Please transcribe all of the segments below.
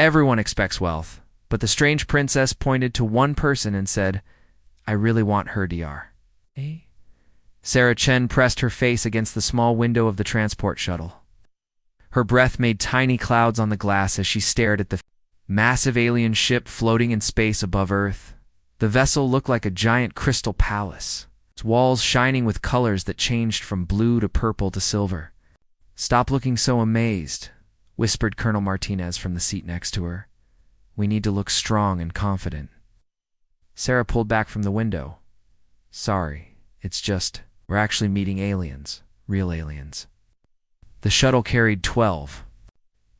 Everyone expects wealth, but the strange princess pointed to one person and said, "I really want her DR." Eh? Sarah Chen pressed her face against the small window of the transport shuttle. Her breath made tiny clouds on the glass as she stared at the massive alien ship floating in space above Earth. The vessel looked like a giant crystal palace, its walls shining with colors that changed from blue to purple to silver. "Stop looking so amazed," whispered Colonel Martinez from the seat next to her. "We need to look strong and confident." Sarah pulled back from the window. "Sorry, it's just, we're actually meeting aliens, real aliens." The shuttle carried 12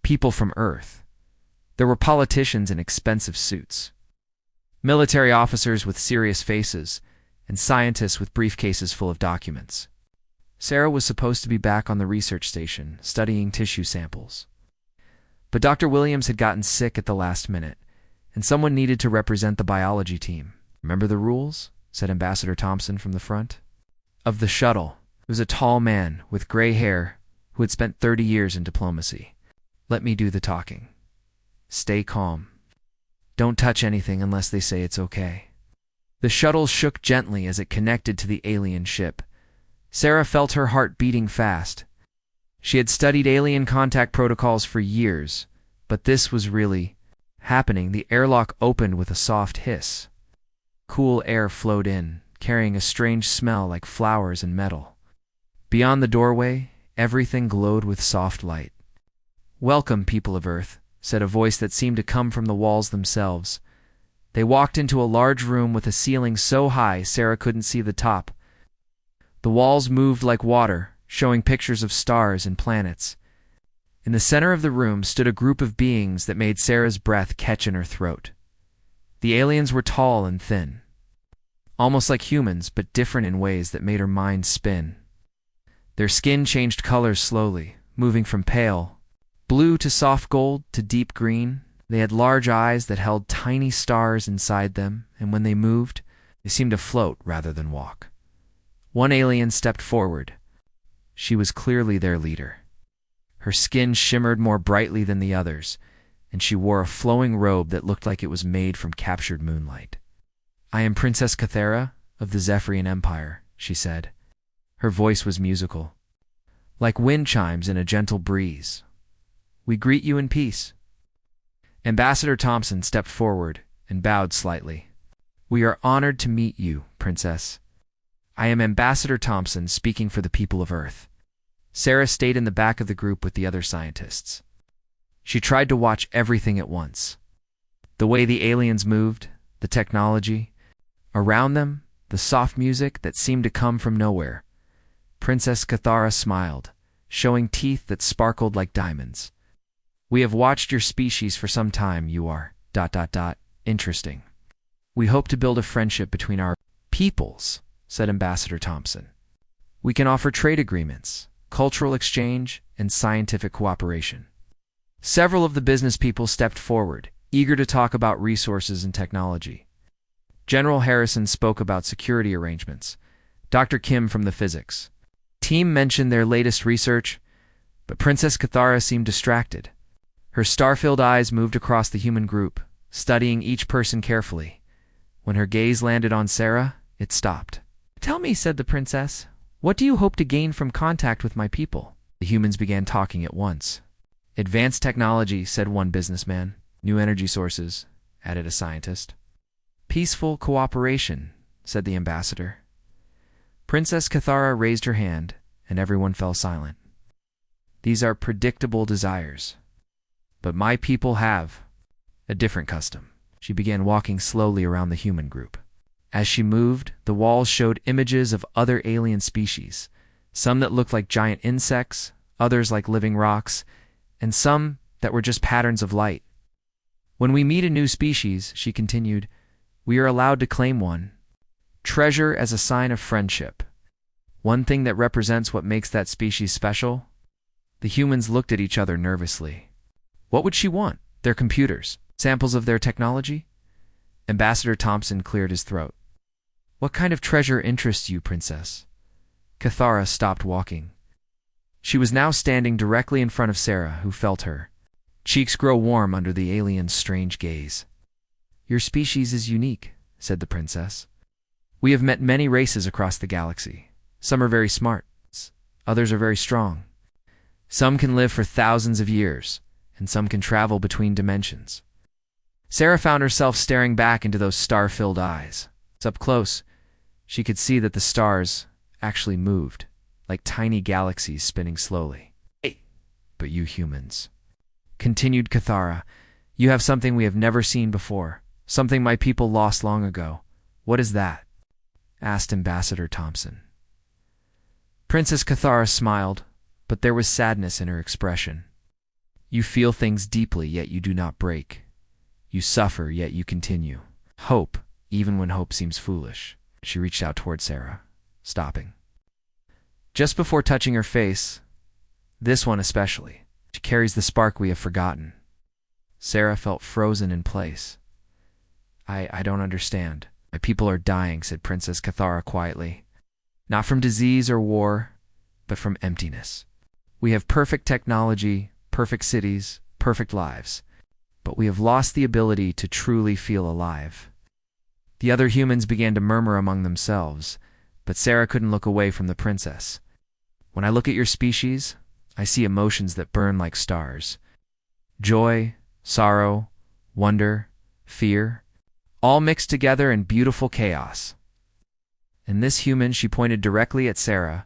people from Earth. There were politicians in expensive suits, military officers with serious faces, and scientists with briefcases full of documents. Sarah was supposed to be back on the research station, studying tissue samples. But Dr. Williams had gotten sick at the last minute, and someone needed to represent the biology team. "Remember the rules?" said Ambassador Thompson from the front of the shuttle. He was a tall man with gray hair who had spent 30 years in diplomacy. "Let me do the talking. Stay calm. Don't touch anything unless they say it's okay." The shuttle shook gently as it connected to the alien ship. Sarah felt her heart beating fast. She had studied alien contact protocols for years, but this was really happening. The airlock opened with a soft hiss. Cool air flowed in, carrying a strange smell like flowers and metal. Beyond the doorway, everything glowed with soft light. "Welcome, people of Earth," said a voice that seemed to come from the walls themselves. They walked into a large room with a ceiling so high Sarah couldn't see the top. The walls moved like water, showing pictures of stars and planets. In the center of the room stood a group of beings that made Sarah's breath catch in her throat. The aliens were tall and thin, almost like humans, but different in ways that made her mind spin. Their skin changed colors slowly, moving from pale blue to soft gold to deep green. They had large eyes that held tiny stars inside them, and when they moved, they seemed to float rather than walk. One alien stepped forward. She was clearly their leader. Her skin shimmered more brightly than the others, and she wore a flowing robe that looked like it was made from captured moonlight. "I am Princess Cathera of the Zephyrian Empire," she said. Her voice was musical, like wind chimes in a gentle breeze. "We greet you in peace." Ambassador Thompson stepped forward and bowed slightly. "We are honored to meet you, Princess. I am Ambassador Thompson, speaking for the people of Earth." Sarah stayed in the back of the group with the other scientists. She tried to watch everything at once. The way the aliens moved, the technology. Around them, the soft music that seemed to come from nowhere. Princess Cathara smiled, showing teeth that sparkled like diamonds. "We have watched your species for some time. You are ... interesting. We hope to build a friendship between our peoples," said Ambassador Thompson. "We can offer trade agreements, cultural exchange, and scientific cooperation." Several of the business people stepped forward, eager to talk about resources and technology. General Harrison spoke about security arrangements. Dr. Kim from the physics team mentioned their latest research, but Princess Cathara seemed distracted. Her star-filled eyes moved across the human group, studying each person carefully. When her gaze landed on Sarah, it stopped. "Tell me," said the princess, "what do you hope to gain from contact with my people?" The humans began talking at once. "Advanced technology," said one businessman. "New energy sources," added a scientist. "Peaceful cooperation," said the ambassador. Princess Cathara raised her hand, and everyone fell silent. "These are predictable desires. But my people have a different custom." She began walking slowly around the human group. As she moved, the walls showed images of other alien species, some that looked like giant insects, others like living rocks, and some that were just patterns of light. "When we meet a new species," she continued, "we are allowed to claim one. Treasure as a sign of friendship. One thing that represents what makes that species special." The humans looked at each other nervously. What would she want? Their computers? Samples of their technology? Ambassador Thompson cleared his throat. "What kind of treasure interests you, Princess?" Cathara stopped walking. She was now standing directly in front of Sarah, who felt her Cheeks grow warm under the alien's strange gaze. Your species is unique, said the princess. We have met many races across the galaxy. Some are very smart. Others are very strong. Some can live for thousands of years, and some can travel between dimensions. Sarah found herself staring back into those star-filled eyes. Up close, she could see that the stars actually moved, like tiny galaxies spinning slowly. Hey, but you humans, continued Cathara, you have something we have never seen before, something my people lost long ago. What is that? Asked Ambassador Thompson. Princess Cathara smiled, but there was sadness in her expression. You feel things deeply, yet you do not break. You suffer, yet you continue. Hope, even when hope seems foolish. She reached out toward Sarah, stopping. Just before touching her face, this one especially, she carries the spark we have forgotten. Sarah felt frozen in place. I don't understand. My people are dying, said Princess Cathara quietly. Not from disease or war, but from emptiness. We have perfect technology, perfect cities, perfect lives, but we have lost the ability to truly feel alive. The other humans began to murmur among themselves, but Sarah couldn't look away from the princess. When I look at your species, I see emotions that burn like stars. Joy, sorrow, wonder, fear, all mixed together in beautiful chaos. And this human, she pointed directly at Sarah.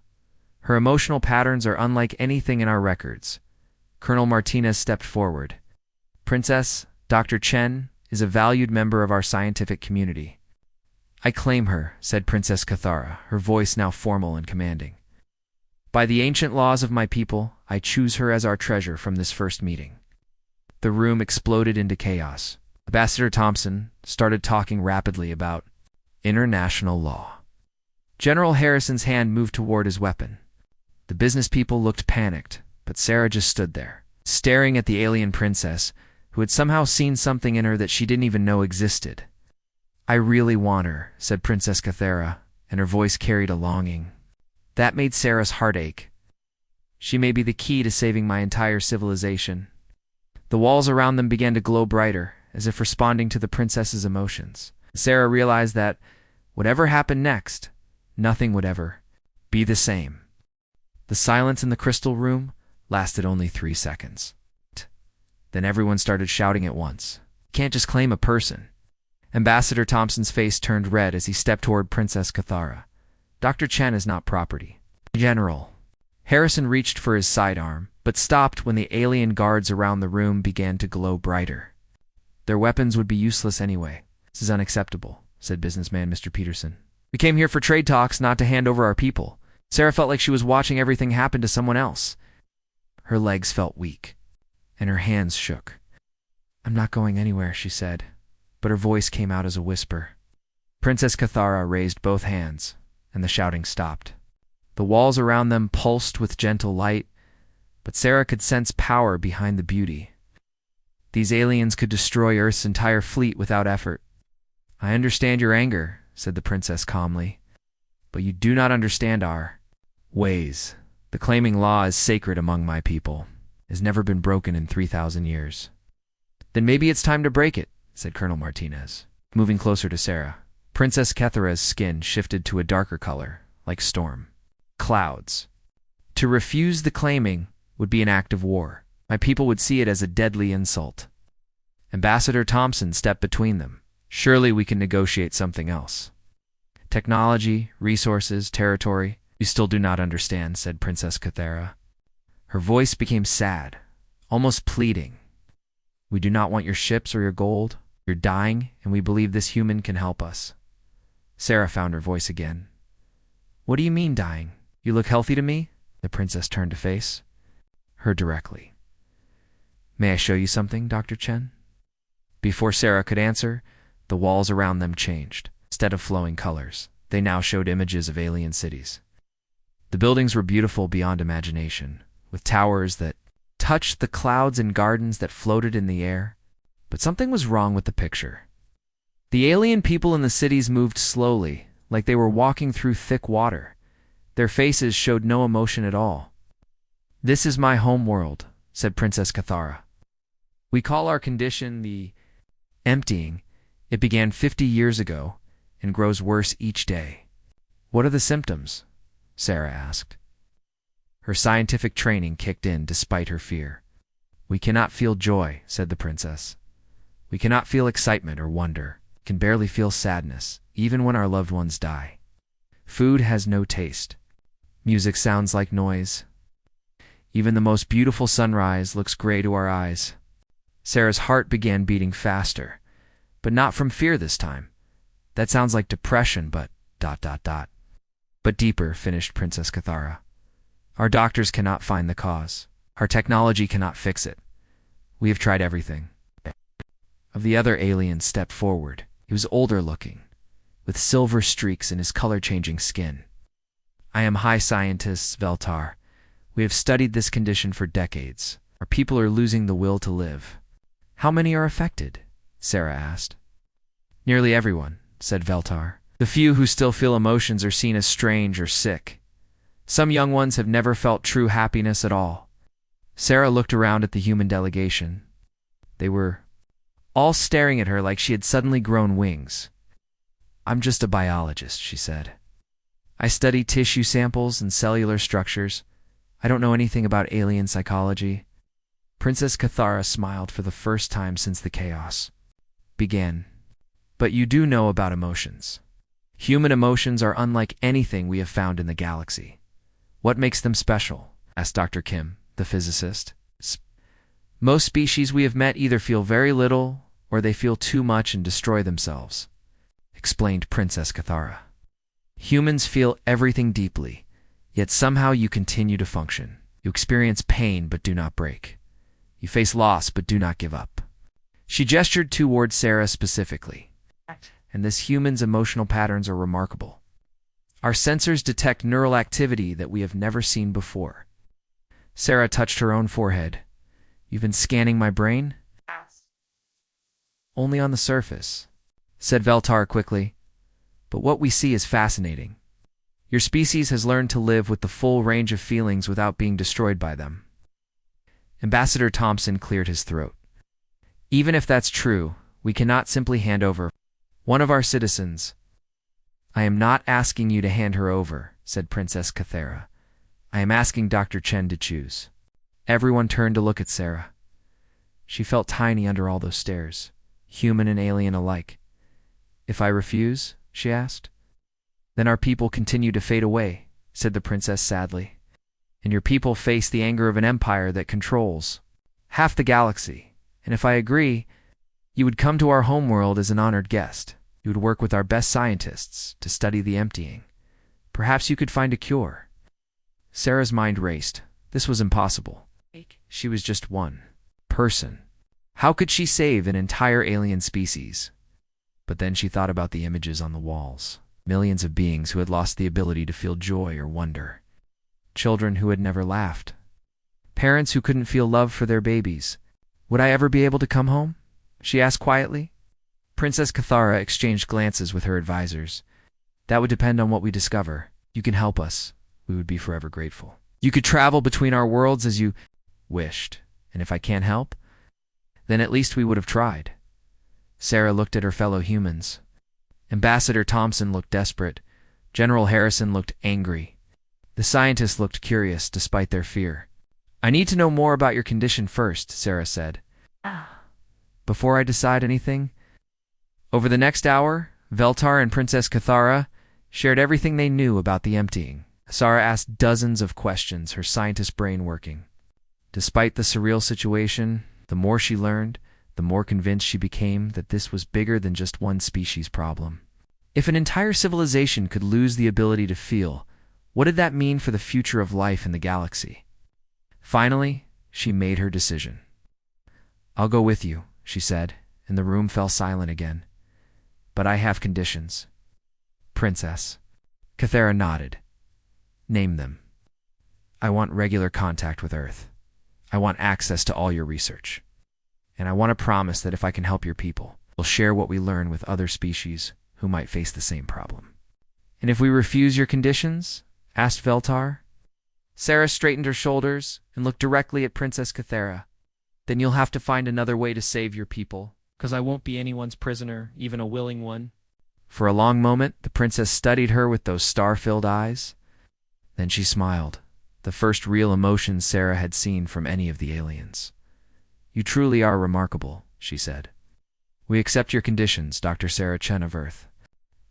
Her emotional patterns are unlike anything in our records. Colonel Martinez stepped forward. Princess, Dr. Chen is a valued member of our scientific community. I claim her, said Princess Cathara, her voice now formal and commanding. By the ancient laws of my people, I choose her as our treasure from this first meeting. The room exploded into chaos. Ambassador Thompson started talking rapidly about international law. General Harrison's hand moved toward his weapon. The business people looked panicked, but Sarah just stood there, staring at the alien princess, who had somehow seen something in her that she didn't even know existed. I really want her, said Princess Cathara, and her voice carried a longing. That made Sarah's heart ache. She may be the key to saving my entire civilization. The walls around them began to glow brighter, as if responding to the princess's emotions. Sarah realized that, whatever happened next, nothing would ever be the same. The silence in the crystal room lasted only 3 seconds. Then everyone started shouting at once. You can't just claim a person. Ambassador Thompson's face turned red as he stepped toward Princess Cathara. Dr. Chen is not property. General. Harrison reached for his sidearm, but stopped when the alien guards around the room began to glow brighter. Their weapons would be useless anyway. This is unacceptable, said businessman Mr. Peterson. We came here for trade talks, not to hand over our people. Sarah felt like she was watching everything happen to someone else. Her legs felt weak, and her hands shook. I'm not going anywhere, she said, but her voice came out as a whisper. Princess Cathara raised both hands, and the shouting stopped. The walls around them pulsed with gentle light, but Sarah could sense power behind the beauty. These aliens could destroy Earth's entire fleet without effort. I understand your anger, said the princess calmly, but you do not understand our ways. The claiming law is sacred among my people. It has never been broken in 3,000 years. Then maybe it's time to break it, said Colonel Martinez, moving closer to Sarah. Princess Cathara's skin shifted to a darker color, like storm clouds. To refuse the claiming would be an act of war. My people would see it as a deadly insult. Ambassador Thompson stepped between them. Surely we can negotiate something else. Technology, resources, territory. You still do not understand, said Princess Cathara. Her voice became sad, almost pleading. We do not want your ships or your gold. You're dying, and we believe this human can help us. Sarah found her voice again. What do you mean, dying? You look healthy to me? The princess turned to face her directly. May I show you something, Dr. Chen? Before Sarah could answer, the walls around them changed. Instead of flowing colors, they now showed images of alien cities. The buildings were beautiful beyond imagination, with towers that touched the clouds and gardens that floated in the air. But something was wrong with the picture. The alien people in the cities moved slowly, like they were walking through thick water. Their faces showed no emotion at all. This is my home world, said Princess Cathara. We call our condition the emptying. It began 50 years ago and grows worse each day. What are the symptoms? Sarah asked. Her scientific training kicked in despite her fear. We cannot feel joy, said the princess. We cannot feel excitement or wonder. We can barely feel sadness, even when our loved ones die. Food has no taste. Music sounds like noise. Even the most beautiful sunrise looks gray to our eyes. Sarah's heart began beating faster, but not from fear this time. That sounds like depression, but ... But deeper, finished Princess Cathara. Our doctors cannot find the cause. Our technology cannot fix it. We have tried everything. Of the other alien stepped forward. He was older looking, with silver streaks in his color-changing skin. I am high scientist Veltar. We have studied this condition for decades. Our people are losing the will to live. How many are affected? Sarah asked. Nearly everyone, said Veltar. The few who still feel emotions are seen as strange or sick. Some young ones have never felt true happiness at all. Sarah looked around at the human delegation. They were all staring at her like she had suddenly grown wings. I'm just a biologist, she said. I study tissue samples and cellular structures. I don't know anything about alien psychology. Princess Cathara smiled for the first time since the chaos began. But you do know about emotions. Human emotions are unlike anything we have found in the galaxy. What makes them special? Asked Dr. Kim, the physicist. Most species we have met either feel very little or they feel too much and destroy themselves, explained Princess Cathara. Humans feel everything deeply, yet somehow you continue to function. You experience pain but do not break. You face loss but do not give up. She gestured toward Sarah specifically. And this human's emotional patterns are remarkable. Our sensors detect neural activity that we have never seen before. Sarah touched her own forehead. You've been scanning my brain? Only on the surface, said Veltar quickly. But what we see is fascinating. Your species has learned to live with the full range of feelings without being destroyed by them. Ambassador Thompson cleared his throat. Even if that's true, we cannot simply hand over one of our citizens. I am not asking you to hand her over, said Princess Cathara. I am asking Dr. Chen to choose. Everyone turned to look at Sarah. She felt tiny under all those stares, human and alien alike. If I refuse? She asked. Then our people continue to fade away, said the princess sadly. And your people face the anger of an empire that controls half the galaxy. And if I agree, you would come to our homeworld as an honored guest. You would work with our best scientists to study the emptying. Perhaps you could find a cure. Sarah's mind raced. This was impossible. She was just one person. How could she save an entire alien species? But then she thought about the images on the walls. Millions of beings who had lost the ability to feel joy or wonder. Children who had never laughed. Parents who couldn't feel love for their babies. Would I ever be able to come home? She asked quietly. Princess Cathara exchanged glances with her advisors. That would depend on what we discover. You can help us. We would be forever grateful. You could travel between our worlds as you wished. And if I can't help, then at least we would have tried. Sarah looked at her fellow humans. Ambassador Thompson looked desperate. General Harrison looked angry. The scientists looked curious despite their fear. I need to know more about your condition first, Sarah said. Before I decide anything? Over the next hour, Veltar and Princess Cathara shared everything they knew about the emptying. Sarah asked dozens of questions, her scientist brain working. Despite the surreal situation, the more she learned, the more convinced she became that this was bigger than just one species problem. If an entire civilization could lose the ability to feel, what did that mean for the future of life in the galaxy? Finally, she made her decision. I'll go with you, she said, and the room fell silent again. But I have conditions. Princess. Cathara nodded. Name them. I want regular contact with Earth. I want access to all your research. And I want to promise that if I can help your people, we'll share what we learn with other species who might face the same problem. And if we refuse your conditions? Asked Veltar. Sarah straightened her shoulders and looked directly at Princess Cathara. Then you'll have to find another way to save your people, 'cause I won't be anyone's prisoner, even a willing one." For a long moment, the princess studied her with those star-filled eyes. Then she smiled, the first real emotion Sarah had seen from any of the aliens. "You truly are remarkable," she said. "We accept your conditions, Dr. Sarah Chen of Earth."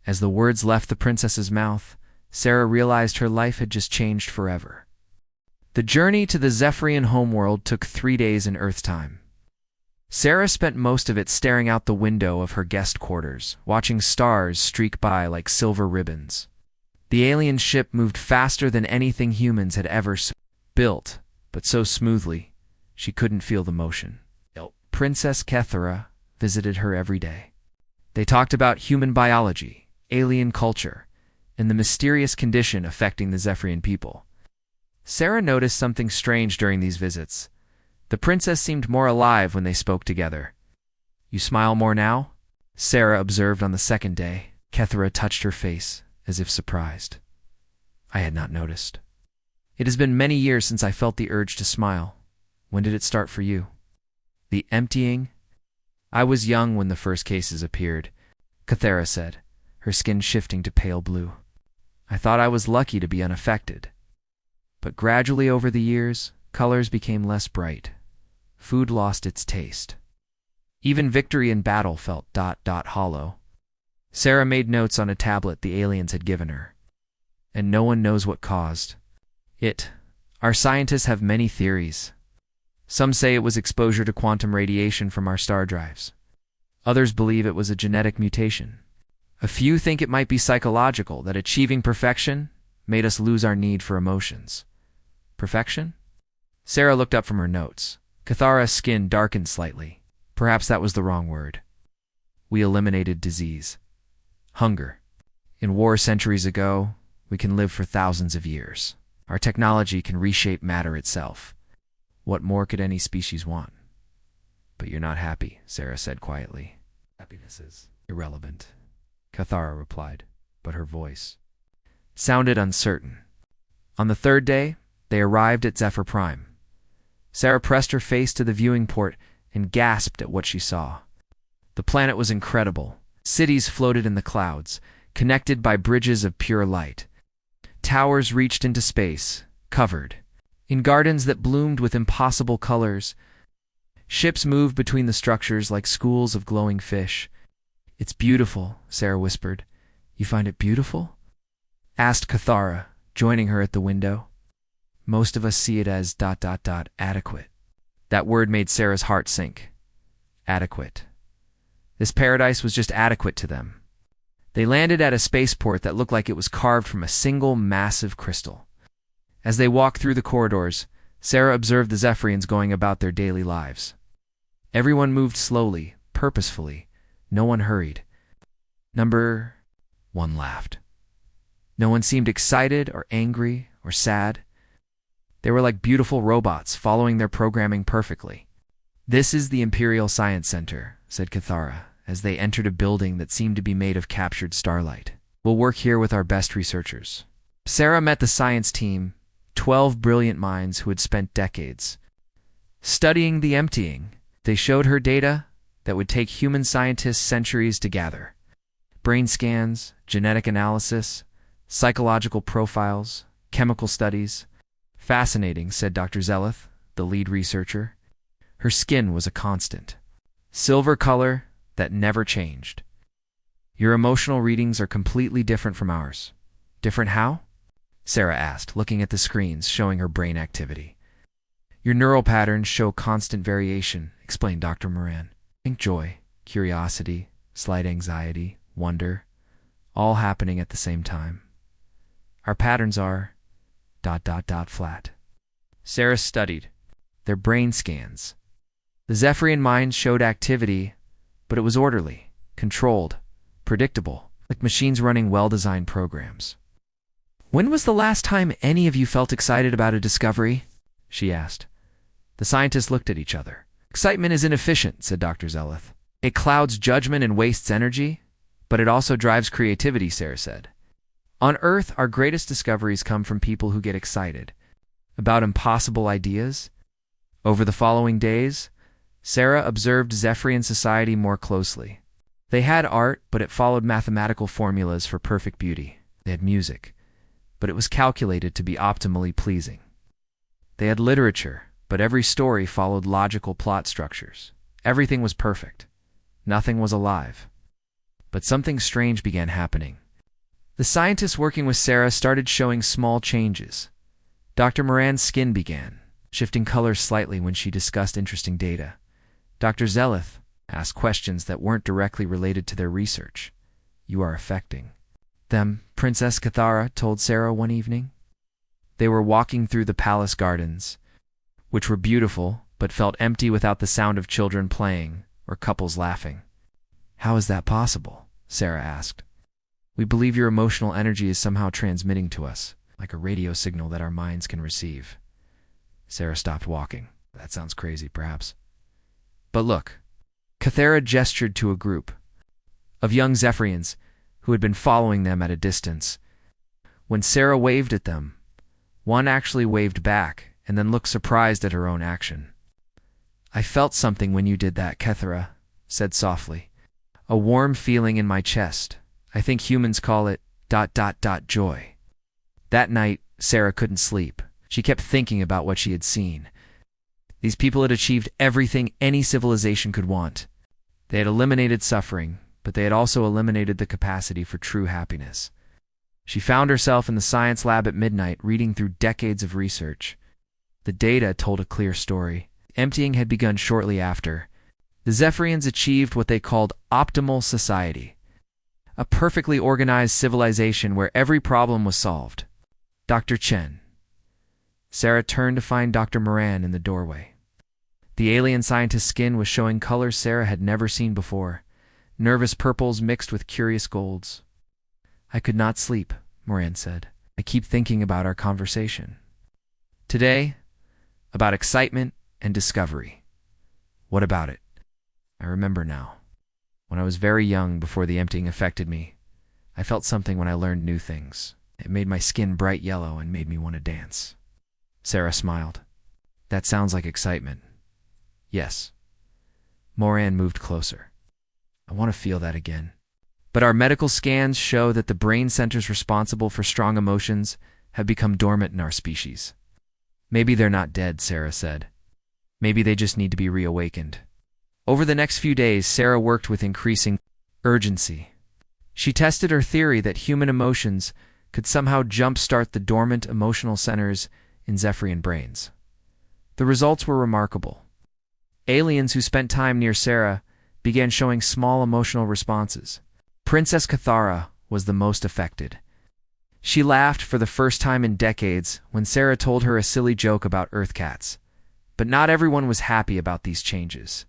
As the words left the princess's mouth, Sarah realized her life had just changed forever. The journey to the Zephyrian homeworld took 3 days in Earth time. Sarah spent most of it staring out the window of her guest quarters, watching stars streak by like silver ribbons. The alien ship moved faster than anything humans had ever built, but so smoothly, she couldn't feel the motion. Princess Kethera visited her every day. They talked about human biology, alien culture, and the mysterious condition affecting the Zephyrian people. Sarah noticed something strange during these visits. The princess seemed more alive when they spoke together. "You smile more now?" Sarah observed on the second day. Kethera touched her face, as if surprised. "I had not noticed. It has been many years since I felt the urge to smile. When did it start for you?" "The emptying?" "I was young when the first cases appeared," Kethera said, her skin shifting to pale blue. "I thought I was lucky to be unaffected. But gradually over the years, colors became less bright. Food lost its taste. Even victory in battle felt hollow." Sarah made notes on a tablet the aliens had given her. "And no one knows what caused it. Our scientists have many theories. Some say it was exposure to quantum radiation from our star drives. Others believe it was a genetic mutation. A few think it might be psychological, that achieving perfection made us lose our need for emotions." "Perfection?" Sarah looked up from her notes. Kethara's skin darkened slightly. Perhaps that was the wrong word. "We eliminated disease. Hunger. In war centuries ago, we can live for thousands of years. Our technology can reshape matter itself. What more could any species want?" "But you're not happy," Sarah said quietly. "Happiness is irrelevant," Kethara replied, but her voice sounded uncertain. On the third day, they arrived at Zephyr Prime. Sarah pressed her face to the viewing port and gasped at what she saw. The planet was incredible. Cities floated in the clouds, connected by bridges of pure light. Towers reached into space, covered in gardens that bloomed with impossible colors. Ships moved between the structures like schools of glowing fish. "It's beautiful," Sarah whispered. "You find it beautiful?" asked Kethara, joining her at the window. "Most of us see it as adequate." That word made Sarah's heart sink. Adequate. This paradise was just adequate to them. They landed at a spaceport that looked like it was carved from a single massive crystal. As they walked through the corridors, Sarah observed the Zephyrians going about their daily lives. Everyone moved slowly, purposefully. No one hurried. Number 1 laughed. No one seemed excited or angry or sad. They were like beautiful robots, following their programming perfectly. "This is the Imperial Science Center," said Kethara, as they entered a building that seemed to be made of captured starlight. "We'll work here with our best researchers." Sarah met the science team, 12 brilliant minds who had spent decades studying the emptying. They showed her data that would take human scientists centuries to gather. Brain scans, genetic analysis, psychological profiles, chemical studies. "Fascinating," said Dr. Zeleth, the lead researcher. Her skin was a constant. Silver color that never changed. "Your emotional readings are completely different from ours." "Different how?" Sarah asked, looking at the screens showing her brain activity. "Your neural patterns show constant variation," explained Dr. Moran. "Think joy, curiosity, slight anxiety, wonder, all happening at the same time. Our patterns are ... flat." Sarah studied their brain scans. The Zephyrian mind showed activity, but it was orderly, controlled, predictable, like machines running well-designed programs. "When was the last time any of you felt excited about a discovery?" she asked. The scientists looked at each other. "Excitement is inefficient," said Dr. Zeleth. "It clouds judgment and wastes energy, but it also drives creativity," Sarah said. "On Earth, our greatest discoveries come from people who get excited about impossible ideas." Over the following days, Sarah observed Zephyrian society more closely. They had art, but it followed mathematical formulas for perfect beauty. They had music, but it was calculated to be optimally pleasing. They had literature, but every story followed logical plot structures. Everything was perfect. Nothing was alive. But something strange began happening. The scientists working with Sarah started showing small changes. Dr. Moran's skin began shifting colors slightly when she discussed interesting data. Dr. Zeleth asked questions that weren't directly related to their research. "You are affecting them," Princess Cathara told Sarah one evening. They were walking through the palace gardens, which were beautiful but felt empty without the sound of children playing or couples laughing. "How is that possible?" Sarah asked. "We believe your emotional energy is somehow transmitting to us, like a radio signal that our minds can receive." Sarah stopped walking. "That sounds crazy, perhaps. But look." Cathara gestured to a group of young Zephyrians who had been following them at a distance. When Sarah waved at them, one actually waved back and then looked surprised at her own action. "I felt something when you did that," Cathara said softly. "A warm feeling in my chest. I think humans call it ... joy." That night, Sarah couldn't sleep. She kept thinking about what she had seen. These people had achieved everything any civilization could want. They had eliminated suffering, but they had also eliminated the capacity for true happiness. She found herself in the science lab at midnight, reading through decades of research. The data told a clear story. Emptying had begun shortly after. The Zephyrians achieved what they called optimal society, a perfectly organized civilization where every problem was solved. "Dr. Chen." Sarah turned to find Dr. Moran in the doorway. The alien scientist's skin was showing colors Sarah had never seen before, nervous purples mixed with curious golds. "I could not sleep," Moran said. "I keep thinking about our conversation today, about excitement and discovery." "What about it?" "I remember now. When I was very young, before the emptying affected me, I felt something when I learned new things. It made my skin bright yellow and made me want to dance." Sarah smiled. "That sounds like excitement." "Yes." Moran moved closer. "I want to feel that again. But our medical scans show that the brain centers responsible for strong emotions have become dormant in our species." "Maybe they're not dead," Sarah said. "Maybe they just need to be reawakened." Over the next few days, Sarah worked with increasing urgency. She tested her theory that human emotions could somehow jumpstart the dormant emotional centers in Zephyrian brains. The results were remarkable. Aliens who spent time near Sarah began showing small emotional responses. Princess Cathara was the most affected. She laughed for the first time in decades when Sarah told her a silly joke about Earth cats. But not everyone was happy about these changes.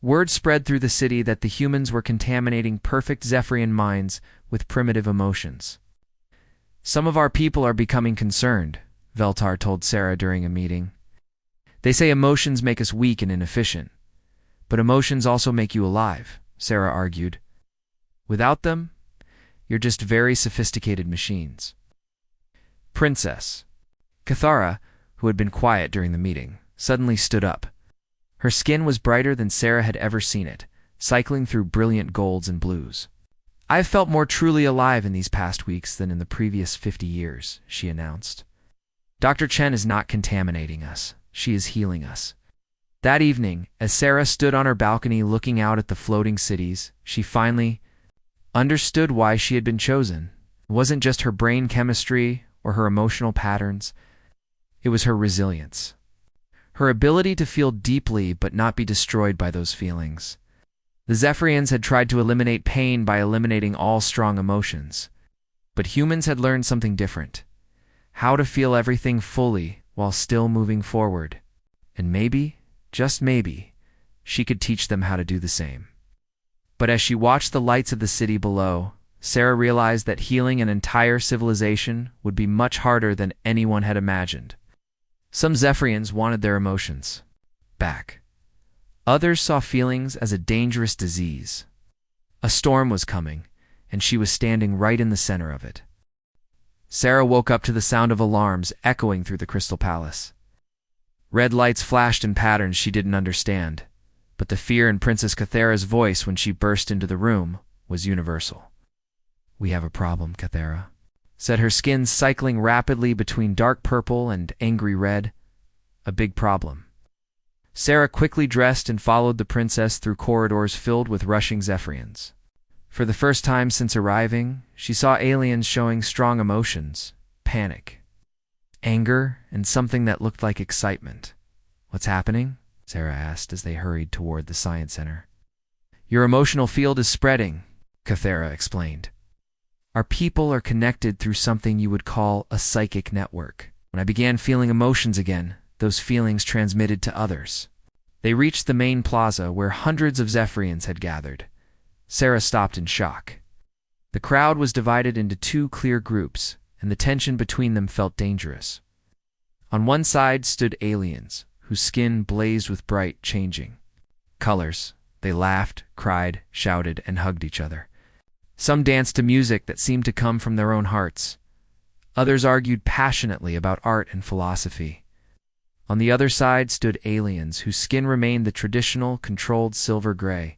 Word spread through the city that the humans were contaminating perfect Zephyrian minds with primitive emotions. "Some of our people are becoming concerned," Veltar told Sarah during a meeting. "They say emotions make us weak and inefficient. But emotions also make you alive," Sarah argued. "Without them, you're just very sophisticated machines." Princess Cathara, who had been quiet during the meeting, suddenly stood up. Her skin was brighter than Sarah had ever seen it, cycling through brilliant golds and blues. "I've felt more truly alive in these past weeks than in the previous 50 years, she announced. "Dr. Chen is not contaminating us. She is healing us." That evening, as Sarah stood on her balcony looking out at the floating cities, she finally understood why she had been chosen. It wasn't just her brain chemistry or her emotional patterns. It was her resilience. Her ability to feel deeply but not be destroyed by those feelings. The Zephyrians had tried to eliminate pain by eliminating all strong emotions. But humans had learned something different. How to feel everything fully while still moving forward. And maybe, just maybe, she could teach them how to do the same. But as she watched the lights of the city below, Sarah realized that healing an entire civilization would be much harder than anyone had imagined. Some Zephyrians wanted their emotions back. Others saw feelings as a dangerous disease. A storm was coming, and she was standing right in the center of it. Sarah woke up to the sound of alarms echoing through the Crystal Palace. Red lights flashed in patterns she didn't understand. but the fear in Princess Cathera's voice when she burst into the room was universal. "We have a problem, Cathera," said her skin cycling rapidly between dark purple and angry red. "A big problem." Sarah quickly dressed and followed the princess through corridors filled with rushing Zephyrians. For the first time since arriving, she saw aliens showing strong emotions: panic, anger, and something that looked like excitement. "What's happening?" Sarah asked as they hurried toward the science center. "Your emotional field is spreading," Cathera explained. "Our people are connected through something you would call a psychic network. When I began feeling emotions again, those feelings transmitted to others." They reached the main plaza where hundreds of Zephyrians had gathered. Sarah stopped in shock. The crowd was divided into two clear groups, and the tension between them felt dangerous. On one side stood aliens, whose skin blazed with bright, changing colors. They laughed, cried, shouted, and hugged each other. Some danced to music that seemed to come from their own hearts. Others argued passionately about art and philosophy. On the other side stood aliens whose skin remained the traditional, controlled silver gray.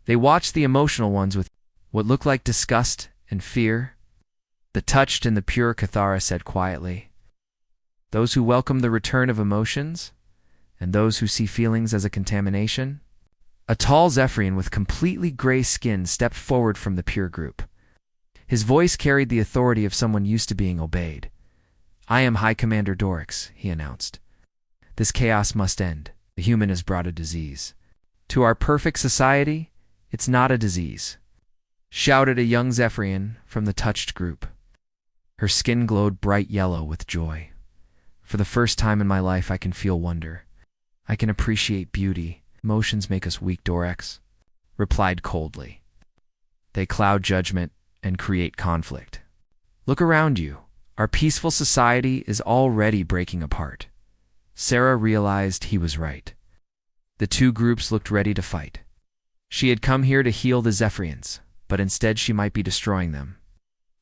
They watched the emotional ones with what looked like disgust and fear. The touched and the pure, Cathera said quietly. "Those who welcome the return of emotions, and those who see feelings as a contamination." A tall Zephyrian with completely gray skin stepped forward from the pure group. His voice carried the authority of someone used to being obeyed. "I am High Commander Dorix," he announced. "This chaos must end. The human has brought a disease. To our perfect society, it's not a disease," shouted a young Zephyrian from the touched group. Her skin glowed bright yellow with joy. "For the first time in my life, I can feel wonder. I can appreciate beauty. Emotions make us weak," Dorix replied coldly. "They cloud judgment and create conflict. Look around you. Our peaceful society is already breaking apart." Sarah realized he was right. The two groups looked ready to fight. She had come here to heal the Zephyrians, but instead she might be destroying them.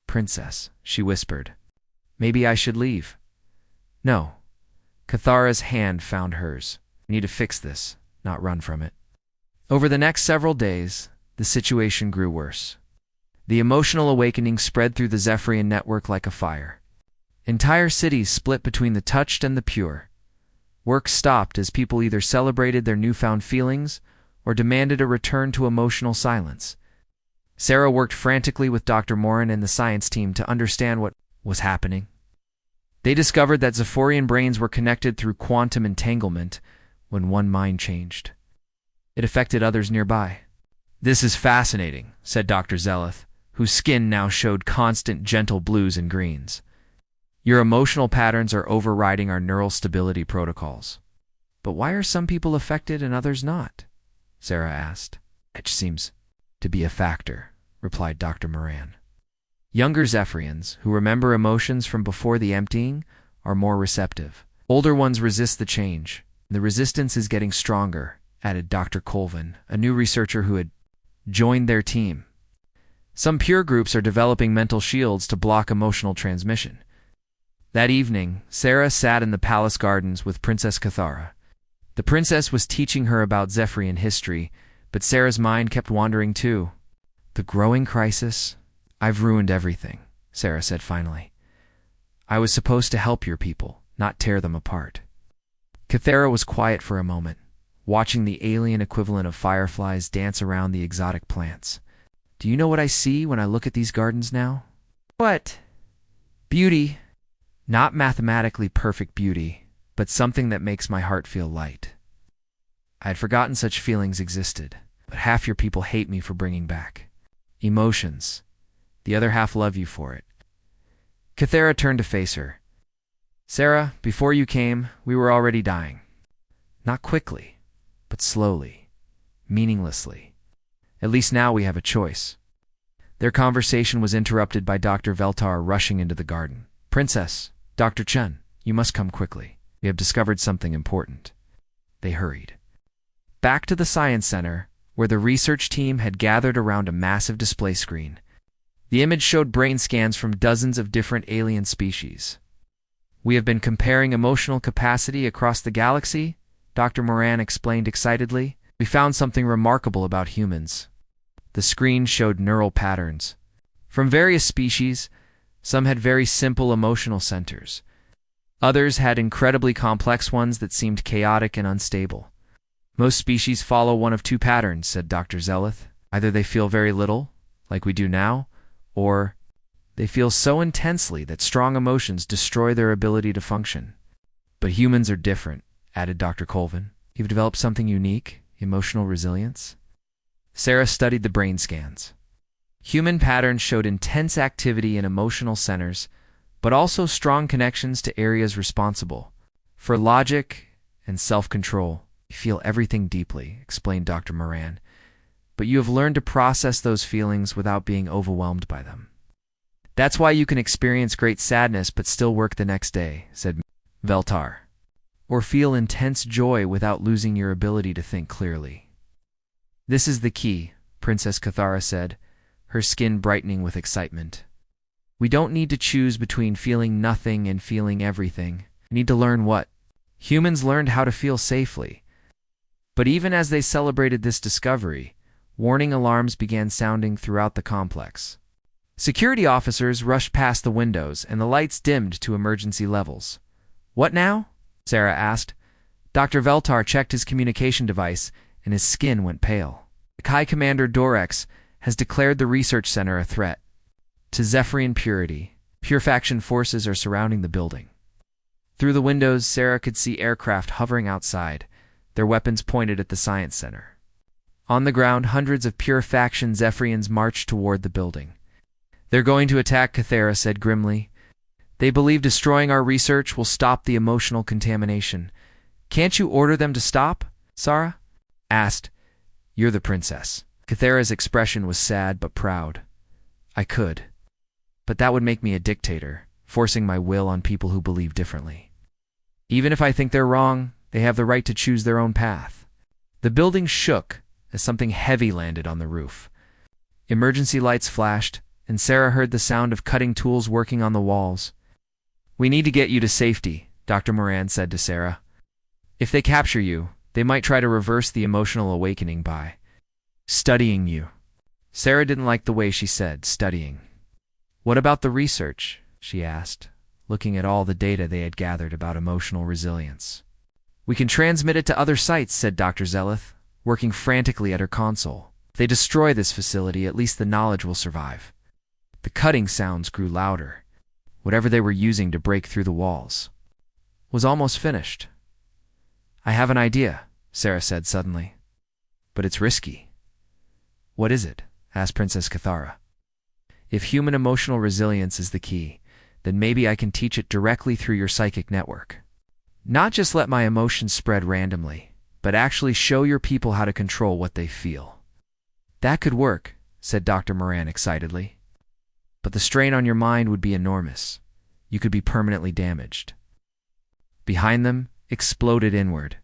"Princess," she whispered, "maybe I should leave." "No." Cathera's hand found hers. "We need to fix this, not run from it." Over the next several days, the situation grew worse. The emotional awakening spread through the Zephyrian network like a fire. Entire cities split between the touched and the pure. Work stopped as people either celebrated their newfound feelings or demanded a return to emotional silence. Sarah worked frantically with Dr. Morin and the science team to understand what was happening. They discovered that Zephyrian brains were connected through quantum entanglement when one mind changed. It affected others nearby. "This is fascinating," said Dr. Zeleth, whose skin now showed constant gentle blues and greens. "Your emotional patterns are overriding our neural stability protocols." "But why are some people affected and others not?" Sarah asked. "It seems to be a factor," replied Dr. Moran. "Younger Zephyrians, who remember emotions from before the emptying, are more receptive. Older ones resist the change. The resistance is getting stronger," added Dr. Colvin, a new researcher who had joined their team. "Some pure groups are developing mental shields to block emotional transmission." That evening, Sarah sat in the palace gardens with Princess Cathera. The princess was teaching her about Zephyrian history, but Sarah's mind kept wandering too. "The growing crisis? I've ruined everything," Sarah said finally. "I was supposed to help your people, not tear them apart." Cathera was quiet for a moment, watching the alien equivalent of fireflies dance around the exotic plants. "Do you know what I see when I look at these gardens now?" "What?" "Beauty. Not mathematically perfect beauty, but something that makes my heart feel light. I had forgotten such feelings existed, but half your people hate me for bringing back emotions. The other half love you for it." Cathera turned to face her. "Sarah, before you came, we were already dying. Not quickly, but slowly, meaninglessly. At least now we have a choice." Their conversation was interrupted by Dr. Veltar rushing into the garden. "Princess, Dr. Chen, you must come quickly. We have discovered something important." They hurried back to the science center, where the research team had gathered around a massive display screen. The image showed brain scans from dozens of different alien species. "We have been comparing emotional capacity across the galaxy," Dr. Moran explained excitedly. We found something remarkable about humans. The screen showed neural patterns. From various species, some had very simple emotional centers. Others had incredibly complex ones that seemed chaotic and unstable. Most species follow one of two patterns, said Dr. Zeleth. Either they feel very little, like we do now, or they feel so intensely that strong emotions destroy their ability to function. But humans are different, added Dr. Colvin. You've developed something unique, emotional resilience. Sarah studied the brain scans. Human patterns showed intense activity in emotional centers, but also strong connections to areas responsible for logic and self-control. You feel everything deeply, explained Dr. Moran, but you have learned to process those feelings without being overwhelmed by them. That's why you can experience great sadness but still work the next day, said Veltar, or feel intense joy without losing your ability to think clearly. This is the key, Princess Cathara said, her skin brightening with excitement. We don't need to choose between feeling nothing and feeling everything. We need to learn what? Humans learned how to feel safely. But even as they celebrated this discovery, warning alarms began sounding throughout the complex. Security officers rushed past the windows, and the lights dimmed to emergency levels. What now? Sarah asked. Dr. Veltar checked his communication device, and his skin went pale. High Commander Dorex has declared the research center a threat. To Zephyrian purity, pure faction forces are surrounding the building. Through the windows, Sarah could see aircraft hovering outside, their weapons pointed at the science center. On the ground, hundreds of pure faction Zephyrians marched toward the building. They're going to attack, Cathara said grimly. They believe destroying our research will stop the emotional contamination. Can't you order them to stop? Sarah asked. You're the princess. Cathara's expression was sad but proud. I could. But that would make me a dictator, forcing my will on people who believe differently. Even if I think they're wrong, they have the right to choose their own path. The building shook as something heavy landed on the roof. Emergency lights flashed, and Sarah heard the sound of cutting tools working on the walls. We need to get you to safety, Dr. Moran said to Sarah. If they capture you, they might try to reverse the emotional awakening by studying you. Sarah didn't like the way she said studying. What about the research? She asked, looking at all the data they had gathered about emotional resilience. We can transmit it to other sites, said Dr. Zeleth, working frantically at her console. If they destroy this facility, at least the knowledge will survive. The cutting sounds grew louder. Whatever they were using to break through the walls was almost finished. I have an idea, Sarah said suddenly. But it's risky. What is it? Asked Princess Cathara. If human emotional resilience is the key, then maybe I can teach it directly through your psychic network. Not just let my emotions spread randomly, but actually show your people how to control what they feel. That could work, said Dr. Moran excitedly. But the strain on your mind would be enormous. You could be permanently damaged. Behind them, exploded inward.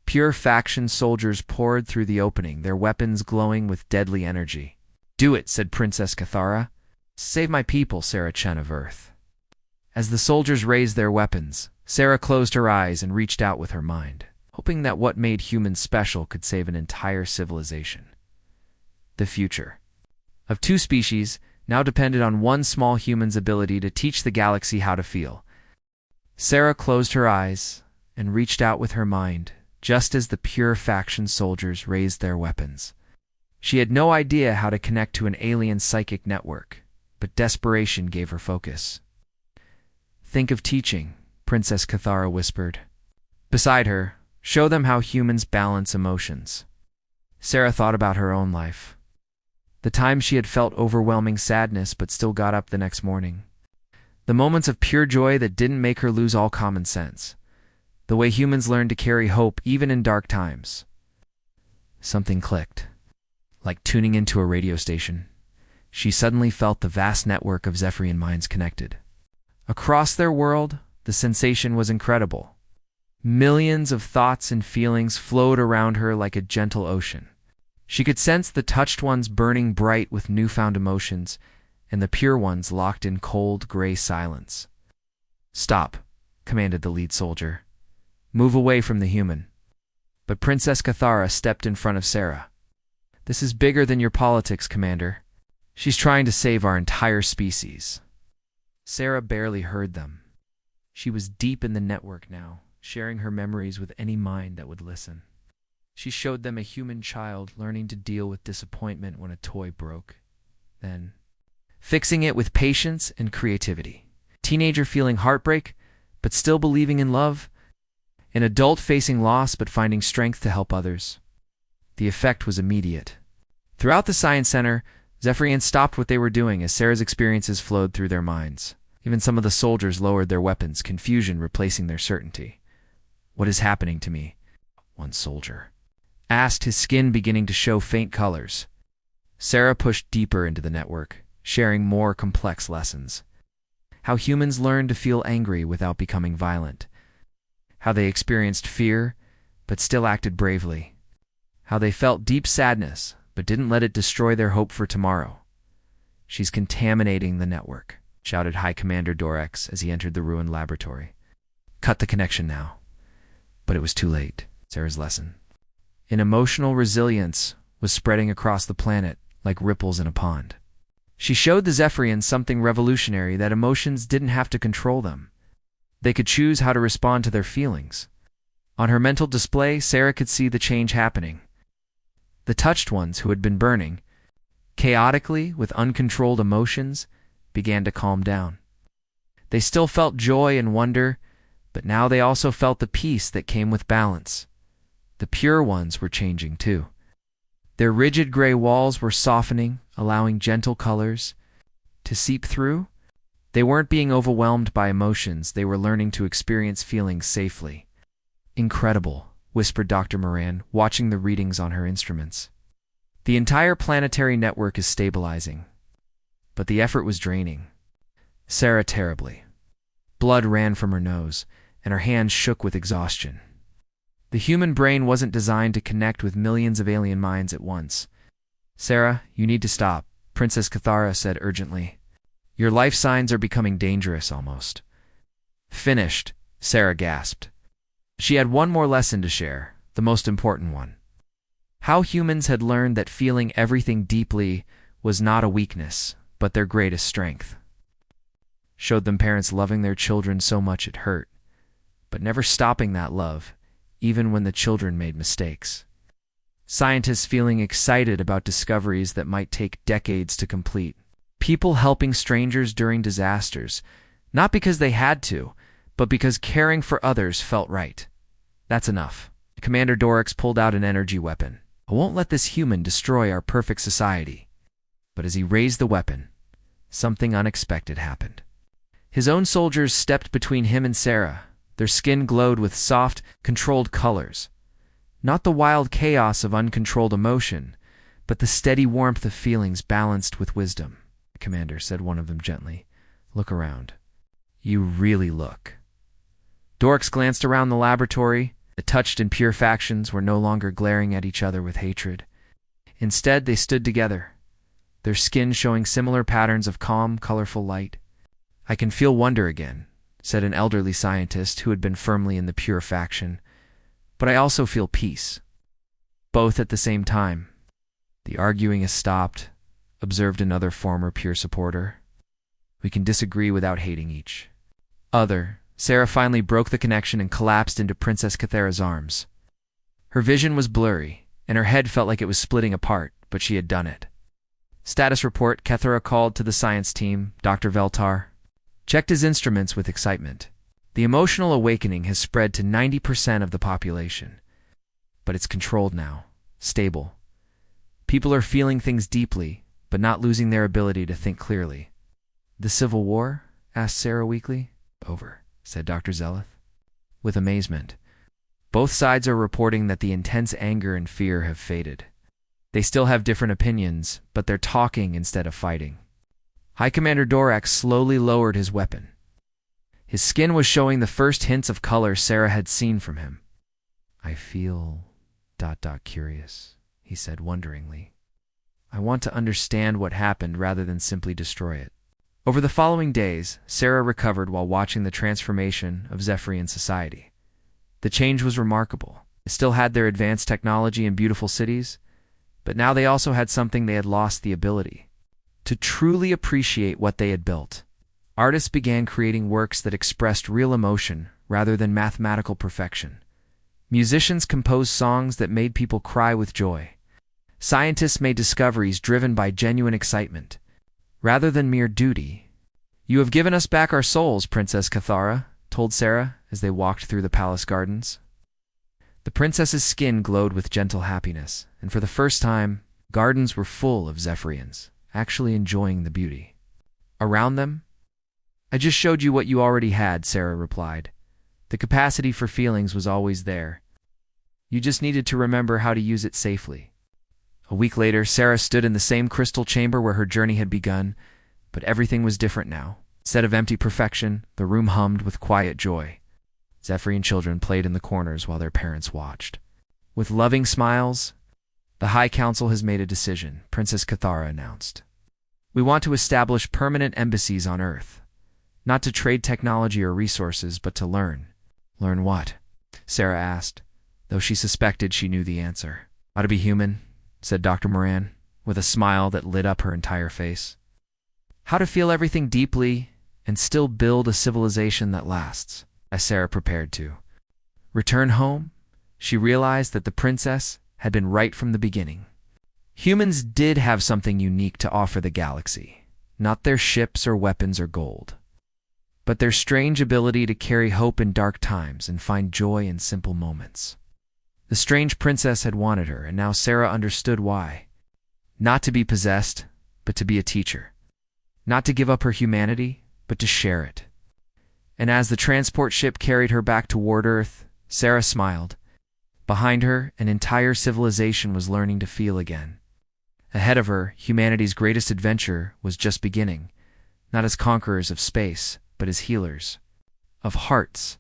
Pure faction soldiers poured through the opening, their weapons glowing with deadly energy. Do it, said Princess Cathara. Save my people, Sarah Chen of Earth. As the soldiers raised their weapons, Sarah closed her eyes and reached out with her mind, hoping that what made humans special could save an entire civilization. The future of two species now depended on one small human's ability to teach the galaxy how to feel. Sarah closed her eyes and reached out with her mind, just as the pure faction soldiers raised their weapons. She had no idea how to connect to an alien psychic network, but desperation gave her focus. Think of teaching, Princess Cathara whispered. Beside her, show them how humans balance emotions. Sarah thought about her own life. The times she had felt overwhelming sadness but still got up the next morning. The moments of pure joy that didn't make her lose all common sense. The way humans learn to carry hope even in dark times. Something clicked. Like tuning into a radio station, she suddenly felt the vast network of Zephyrian minds connected. Across their world, the sensation was incredible. Millions of thoughts and feelings flowed around her like a gentle ocean. She could sense the touched ones burning bright with newfound emotions, and the pure ones locked in cold, gray silence. Stop, commanded the lead soldier. Move away from the human. But Princess Cathara stepped in front of Sarah. "This is bigger than your politics, Commander. She's trying to save our entire species." Sarah barely heard them. She was deep in the network now, sharing her memories with any mind that would listen. She showed them a human child learning to deal with disappointment when a toy broke, then fixing it with patience and creativity. Teenager feeling heartbreak, but still believing in love. An adult facing loss but finding strength to help others. The effect was immediate. Throughout the Science Center, Zephyrians stopped what they were doing as Sarah's experiences flowed through their minds. Even some of the soldiers lowered their weapons, confusion replacing their certainty. "What is happening to me?" one soldier asked, his skin beginning to show faint colors. Sarah pushed deeper into the network, sharing more complex lessons. How humans learn to feel angry without becoming violent. How they experienced fear, but still acted bravely. How they felt deep sadness, but didn't let it destroy their hope for tomorrow. "She's contaminating the network," shouted High Commander Dorx as he entered the ruined laboratory. "Cut the connection now." But it was too late. Sarah's lesson. An emotional resilience was spreading across the planet like ripples in a pond. She showed the Zephyrians something revolutionary, that emotions didn't have to control them. They could choose how to respond to their feelings. On her mental display, Sarah could see the change happening. The touched ones who had been burning, chaotically with uncontrolled emotions, began to calm down. They still felt joy and wonder, but now they also felt the peace that came with balance. The pure ones were changing too. Their rigid gray walls were softening, allowing gentle colors to seep through. They weren't being overwhelmed by emotions, they were learning to experience feelings safely. "Incredible," whispered Dr. Moran, watching the readings on her instruments. "The entire planetary network is stabilizing." But the effort was draining Sarah terribly. Blood ran from her nose, and her hands shook with exhaustion. The human brain wasn't designed to connect with millions of alien minds at once. "Sarah, you need to stop," Princess Cathara said urgently. "Your life signs are becoming dangerous almost." "Finished," Sarah gasped. She had one more lesson to share, the most important one. How humans had learned that feeling everything deeply was not a weakness, but their greatest strength. Showed them parents loving their children so much it hurt, but never stopping that love, even when the children made mistakes. Scientists feeling excited about discoveries that might take decades to complete. People helping strangers during disasters, not because they had to, but because caring for others felt right. "That's enough." Commander Dorix pulled out an energy weapon. "I won't let this human destroy our perfect society." But as he raised the weapon, something unexpected happened. His own soldiers stepped between him and Sarah. Their skin glowed with soft, controlled colors. Not the wild chaos of uncontrolled emotion, but the steady warmth of feelings balanced with wisdom. "Commander," said one of them gently, "look around. You really look." Dorix glanced around the laboratory. The touched and pure factions were no longer glaring at each other with hatred. Instead, they stood together, their skin showing similar patterns of calm, colorful light. "I can feel wonder again," said an elderly scientist who had been firmly in the pure faction. "But I also feel peace." Both at the same time. "The arguing has stopped," observed another former pure supporter. "We can disagree without hating each other." Sarah finally broke the connection and collapsed into Princess Cathara's arms. Her vision was blurry, and her head felt like it was splitting apart, but she had done it. "Status report," Cathara called to the science team. Dr. Veltar checked his instruments with excitement. "The emotional awakening has spread to 90% of the population. But it's controlled now, stable. People are feeling things deeply, but not losing their ability to think clearly." "The Civil War?" asked Sarah weakly. "Over," said Dr. Zeleth with amazement. "Both sides are reporting that the intense anger and fear have faded. They still have different opinions, but they're talking instead of fighting." High Commander Dorx slowly lowered his weapon. His skin was showing the first hints of color Sarah had seen from him. "I feel... curious," he said wonderingly. "I want to understand what happened rather than simply destroy it." Over the following days, Sarah recovered while watching the transformation of Zephyrian society. The change was remarkable. They still had their advanced technology and beautiful cities, but now they also had something they had lost: the ability to truly appreciate what they had built. Artists began creating works that expressed real emotion rather than mathematical perfection. Musicians composed songs that made people cry with joy. Scientists made discoveries driven by genuine excitement, rather than mere duty. "You have given us back our souls," Princess Cathara told Sarah as they walked through the palace gardens. The princess's skin glowed with gentle happiness, and for the first time, gardens were full of Zephyrians, actually enjoying the beauty around them. "I just showed you what you already had," Sarah replied. "The capacity for feelings was always there. You just needed to remember how to use it safely." A week later, Sarah stood in the same crystal chamber where her journey had begun, but everything was different now. Instead of empty perfection, the room hummed with quiet joy. Zephyrian children played in the corners while their parents watched. With loving smiles, "The High Council has made a decision," Princess Cathara announced. "We want to establish permanent embassies on Earth, not to trade technology or resources, but to learn." "Learn what?" Sarah asked, though she suspected she knew the answer. "How to be human," said Dr. Moran, with a smile that lit up her entire face. "How to feel everything deeply and still build a civilization that lasts." As Sarah prepared to return home, she realized that the princess had been right from the beginning. Humans did have something unique to offer the galaxy, not their ships or weapons or gold, but their strange ability to carry hope in dark times and find joy in simple moments. The strange princess had wanted her, and now Sarah understood why. Not to be possessed, but to be a teacher. Not to give up her humanity, but to share it. And as the transport ship carried her back toward Earth, Sarah smiled. Behind her, an entire civilization was learning to feel again. Ahead of her, humanity's greatest adventure was just beginning, not as conquerors of space, but as healers of hearts.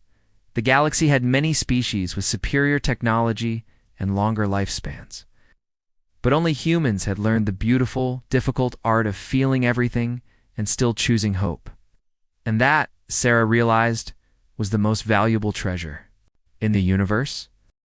The galaxy had many species with superior technology and longer lifespans. But only humans had learned the beautiful, difficult art of feeling everything and still choosing hope. And that, Sarah realized, was the most valuable treasure in the universe.